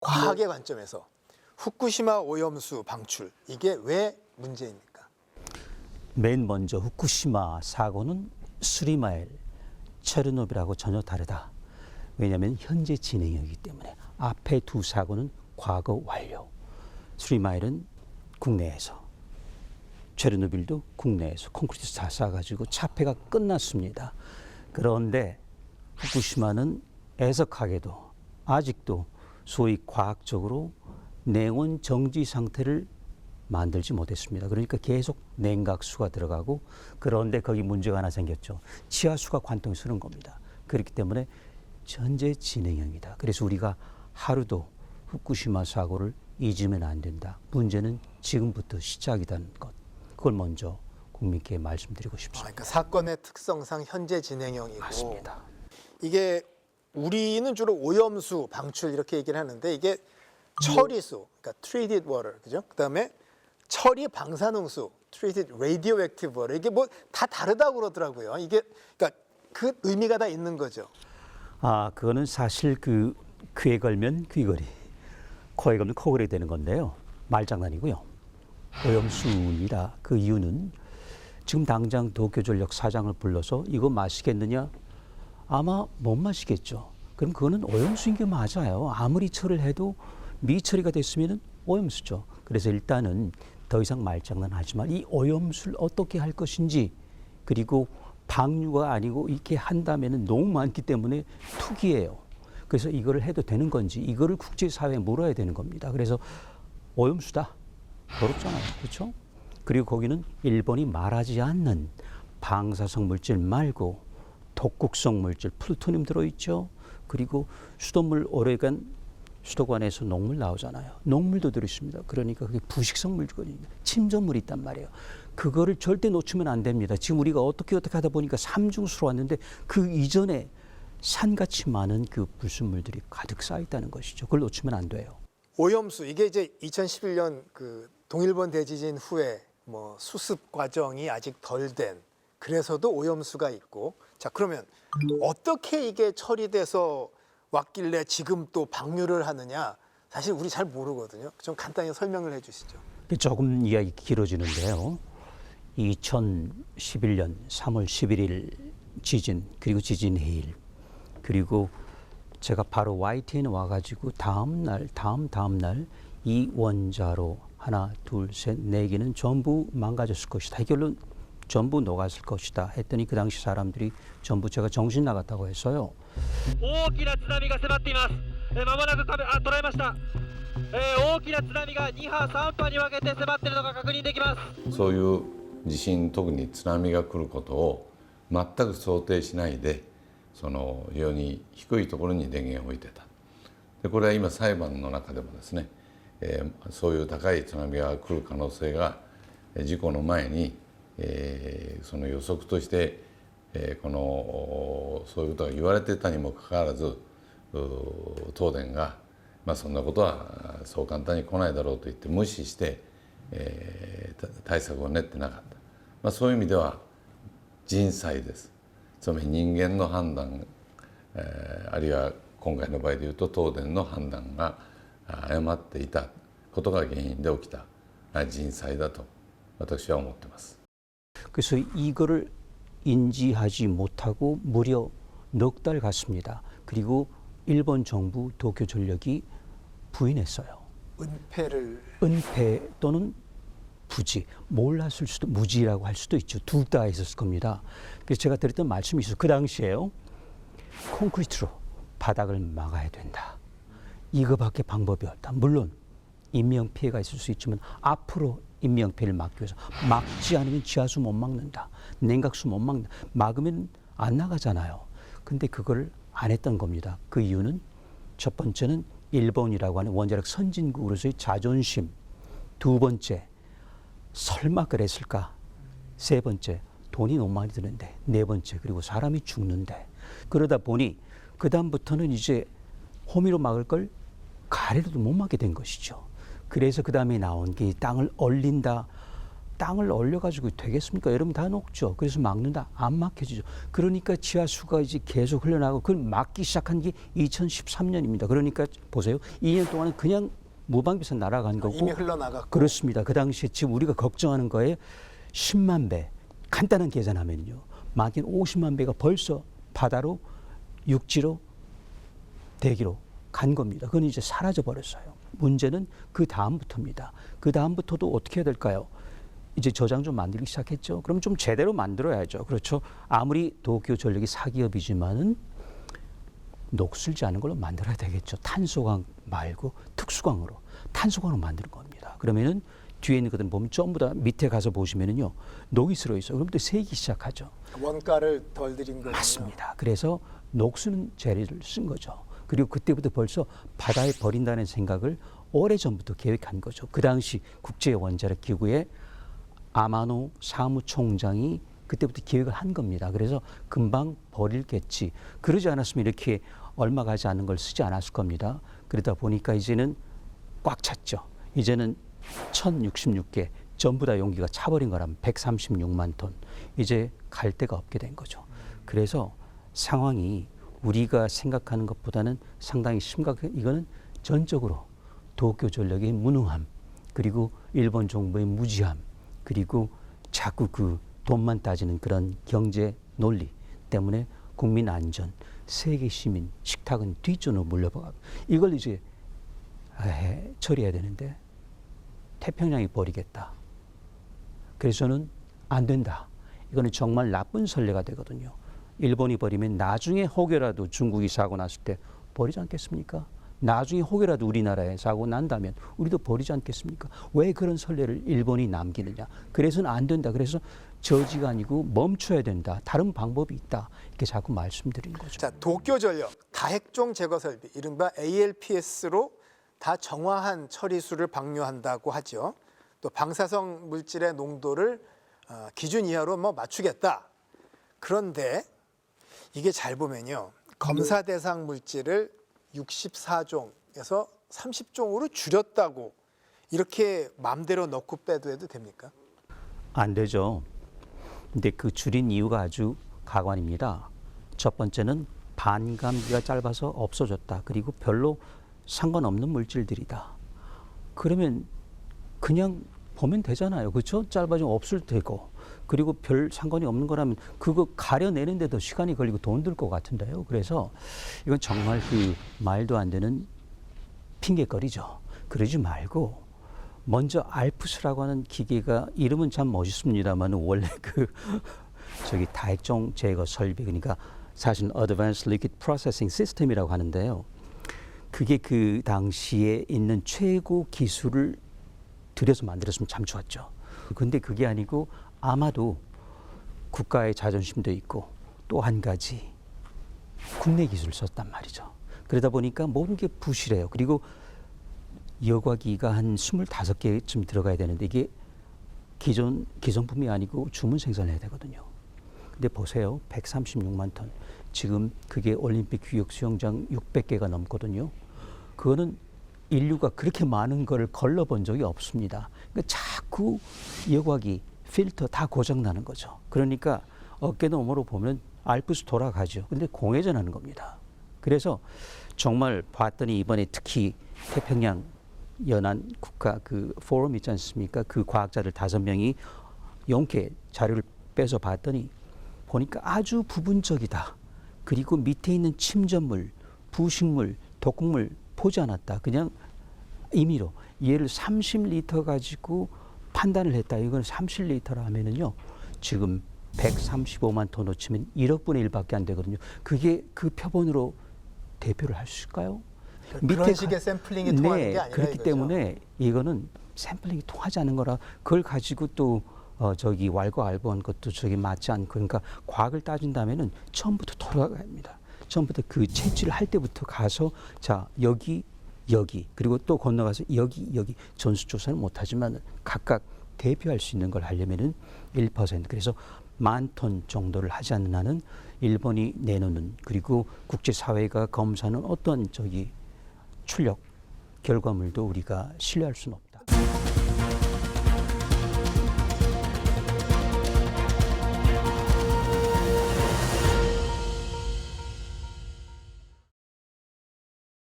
과학의 관점에서 후쿠시마 오염수 방출 이게 왜 문제입니까? 맨 먼저 후쿠시마 사고는 스리마일, 체르노빌하고 전혀 다르다. 왜냐하면 현재 진행형이기 때문에 앞에 두 사고는 과거 완료. 스리마일은 국내에서, 체르노빌도 국내에서 콘크리트 다 쏴가지고 차폐가 끝났습니다. 그런데 후쿠시마는 애석하게도 아직도 소위 과학적으로 냉온 정지 상태를 만들지 못했습니다. 그러니까 계속 냉각수가 들어가고, 그런데 거기 문제가 하나 생겼죠. 지하수가 관통이 쓰는 겁니다. 그렇기 때문에 현재 진행형이다. 그래서 우리가 하루도 후쿠시마 사고를 잊으면 안 된다. 문제는 지금부터 시작이라는 것. 그걸 먼저 국민께 말씀드리고 싶습니다. 그러니까 사건의 특성상 현재 진행형이고, 맞습니다. 이게 우리는 주로 오염수 방출 이렇게 얘기를 하는데 이게 처리수, 그러니까 treated water, 그죠? 그다음에 처리 방사능수, treated radioactive water, 이게 뭐 다 다르다고 그러더라고요. 이게 그러니까 그 의미가 다 있는 거죠. 그거는 사실 귀에 걸면 귀걸이, 코에 걸면 코걸이 되는 건데요. 말장난이고요. 오염수입니다. 그 이유는 지금 당장 도쿄전력 사장을 불러서 이거 마시겠느냐? 아마 못 마시겠죠. 그럼 그거는 오염수인 게 맞아요. 아무리 처리를 해도 미처리가 됐으면 오염수죠. 그래서 일단은 더 이상 말장난 하지만 이 오염수를 어떻게 할 것인지, 그리고 방류가 아니고 이렇게 한다면 너무 많기 때문에 투기예요. 그래서 이거를 해도 되는 건지 이거를 국제사회에 물어야 되는 겁니다. 그래서 오염수다. 어렵잖아요. 그렇죠? 그리고 거기는 일본이 말하지 않는 방사성 물질 말고 독극성 물질, 플루토늄 들어있죠. 그리고 수돗물, 오래간 수도관에서 녹물 나오잖아요. 녹물도 들어있습니다. 그러니까 그게 부식성 물질거든요. 침전물이 있단 말이에요. 그거를 절대 놓치면 안 됩니다. 지금 우리가 어떻게 하다 보니까 삼중수로 왔는데 그 이전에 산같이 많은 그 불순물들이 가득 쌓여 있다는 것이죠. 그걸 놓치면 안 돼요. 오염수 이게 이제 2011년 그 동일본 대지진 후에 뭐 수습 과정이 아직 덜 된, 그래서도 오염수가 있고, 자 그러면 어떻게 이게 처리돼서 왔길래 지금 또 방류를 하느냐, 사실 우리 잘 모르거든요. 좀 간단히 설명을 해주시죠. 조금 이야기 길어지는데요. 2011년 3월 11일 지진, 그리고 지진 해일, 그리고 제가 바로 YTN에 와가지고 다음 날 이 원자로 하나, 둘, 셋, 네 개는 전부 망가졌을 것이다. 해결은 전부 녹았을 것이다 했더니 그 당시 사람들이 전부 제가 정신 나갔다고 했어요. 大きな津波が迫っています。まもなく捉えました。大きな津波が2波3波に分けて迫っているのが確認できます。そういう地震、特に津波が来ることを全く想定しないで、その非常に低いところに電源を置いてた。でこれは今裁判の中でもですね、そういう高い津波が来る可能性が事故の前に、その予測として、そういうことが言われてたにもかかわらず、東電が、そんなことはそう簡単に来ないだろうと言って無視して、対策を練ってなかった、そういう意味では人災です。つまり人間の判断、あるいは今回の場合でいうと東電の判断が誤っていたことが原因で起きた人災だと私は思っています。 그래서 이거를 인지하지 못하고 무려 넉 달 갔습니다. 그리고 일본 정부 도쿄전력이 부인했어요. 은폐 또는 부지, 몰랐을 수도, 무지라고 할 수도 있죠. 둘 다 있었을 겁니다. 그래서 제가 드렸던 말씀이 있어요. 그 당시에요. 콘크리트로 바닥을 막아야 된다. 이거밖에 방법이 없다. 물론 인명피해가 있을 수 있지만 앞으로 인명피해를 막기 위해서 막지 않으면 지하수 못 막는다. 냉각수 못 막는다. 막으면 안 나가잖아요. 근데 그걸 안 했던 겁니다. 그 이유는 첫 번째는 일본이라고 하는 원자력 선진국으로서의 자존심. 두 번째, 설마 그랬을까? 세 번째, 돈이 너무 많이 드는데. 네 번째, 그리고 사람이 죽는데. 그러다 보니 그 다음부터는 이제 호미로 막을 걸 가래로도 못 막게 된 것이죠. 그래서 그 다음에 나온 게 땅을 얼린다, 땅을 얼려가지고 되겠습니까? 여러분 다 녹죠. 그래서 막는다. 안 막혀지죠. 그러니까 지하수가 이제 계속 흘러나가고 그걸 막기 시작한 게 2013년입니다. 그러니까 보세요. 2년 동안은 그냥 무방비서 날아간 거고. 이미 흘러나갔고. 그렇습니다. 그 당시에 지금 우리가 걱정하는 거에 10만 배. 간단한 계산하면요. 막힌 50만 배가 벌써 바다로 육지로 대기로 간 겁니다. 그건 이제 사라져 버렸어요. 문제는 그 다음부터입니다. 그 다음부터도 어떻게 해야 될까요? 이제 저장 좀 만들기 시작했죠. 그럼 좀 제대로 만들어야죠. 그렇죠. 아무리 도쿄 전력이 사기업이지만은 녹슬지 않은 걸로 만들어야 되겠죠. 탄소광 말고 특수광으로 탄소광으로 만드는 겁니다. 그러면은 뒤에 있는 것들은 보면 전부 다 밑에 가서 보시면은요 녹이 슬어 있어요. 그럼 또 새기 시작하죠. 원가를 덜 들인 거군요. 맞습니다. 그래서 녹수는 재료를 쓴 거죠. 그리고 그때부터 벌써 바다에 버린다는 생각을 오래전부터 계획한 거죠. 그 당시 국제원자력기구의 아마노 사무총장이 그때부터 계획을 한 겁니다. 그래서 금방 버릴겠지. 그러지 않았으면 이렇게 얼마 가지 않는 걸 쓰지 않았을 겁니다. 그러다 보니까 이제는 꽉 찼죠. 이제는 1066개 전부 다 용기가 차버린 거라면 136만 톤. 이제 갈 데가 없게 된 거죠. 그래서 상황이 우리가 생각하는 것보다는 상당히 심각해. 이거는 전적으로 도쿄 전력의 무능함, 그리고 일본 정부의 무지함, 그리고 자꾸 그 돈만 따지는 그런 경제 논리 때문에 국민 안전, 세계 시민, 식탁은 뒷전으로 물려버가. 이걸 이제 처리해야 되는데 태평양이 버리겠다. 그래서는 안 된다. 이거는 정말 나쁜 선례가 되거든요. 일본이 버리면 나중에 혹여라도 중국이 사고 났을 때 버리지 않겠습니까? 나중에 혹여라도 우리나라에 사고 난다면 우리도 버리지 않겠습니까? 왜 그런 선례를 일본이 남기느냐? 그래서는 안 된다. 그래서 저지가 아니고 멈춰야 된다. 다른 방법이 있다. 이렇게 자꾸 말씀드리는 거죠. 자, 도쿄전력 다핵종 제거 설비, 이른바 ALPS로 다 정화한 처리수를 방류한다고 하죠. 또 방사성 물질의 농도를 기준 이하로 맞추겠다. 그런데 이게 잘 보면요, 검사 대상 물질을 64종에서 30종으로 줄였다고 이렇게 마음대로 넣고 빼도 해도 됩니까? 안 되죠. 근데 그 줄인 이유가 아주 가관입니다. 첫 번째는 반감기가 짧아서 없어졌다. 그리고 별로 상관없는 물질들이다. 그러면 그냥 보면 되잖아요. 그렇죠? 짧아지면 없을 테고. 그리고 별 상관이 없는 거라면 그거 가려내는데도 시간이 걸리고 돈 들 것 같은데요. 그래서 이건 정말 그 말도 안 되는 핑계거리죠. 그러지 말고 먼저 알프스라고 하는 기계가 이름은 참 멋있습니다만 원래 그 저기 다핵종 제거 설비, 그러니까 사실은 Advanced Liquid Processing System이라고 하는데요. 그게 그 당시에 있는 최고 기술을 들여서 만들었으면 참 좋았죠. 근데 그게 아니고 아마도 국가의 자존심도 있고 또 한 가지 국내 기술을 썼단 말이죠. 그러다 보니까 모든 게 부실해요. 그리고 여과기가 한 25개쯤 들어가야 되는데 이게 기성품이 아니고 주문 생산을 해야 되거든요. 근데 보세요. 136만 톤. 지금 그게 올림픽 규격 수영장 600개가 넘거든요. 그거는 인류가 그렇게 많은 걸 걸러본 적이 없습니다. 그러니까 자꾸 여과기, 필터 다 고장나는 거죠. 그러니까 어깨너머로 보면 알프스 돌아가죠. 근데 공회전하는 겁니다. 그래서 정말 봤더니 이번에 특히 태평양 연안 국가 그 포럼 있지 않습니까? 그 과학자들 5명이 용케 자료를 빼서 봤더니 보니까 아주 부분적이다. 그리고 밑에 있는 침전물, 부식물, 독극물 보지 않았다. 그냥 임의로 얘를 30리터 가지고 판단을 했다. 이건 30리터라 하면은요, 지금 135만 톤으로 치면 1억 분의 1밖에 안 되거든요. 그게 그 표본으로 대표를 할 수 있을까요? 그런 식의 샘플링이 통하는 게 아니라 그렇기 이거죠. 때문에 이거는 샘플링이 통하지 않는 거라 그걸 가지고 또 저기 왈가왈부한 것도 저기 맞지 않고, 그러니까 과학을 따진다면은 처음부터 돌아가야 합니다. 처음부터 그 채취를 할 때부터 가서 자 여기 그리고 또 건너가서 여기 전수조사는 못하지만 각각 대표할 수 있는 걸 하려면은 1%, 그래서 10,000톤 정도를 하지 않는 한은 일본이 내놓는, 그리고 국제사회가 검사하는 어떤 저기 출력 결과물도 우리가 신뢰할 수는 없다.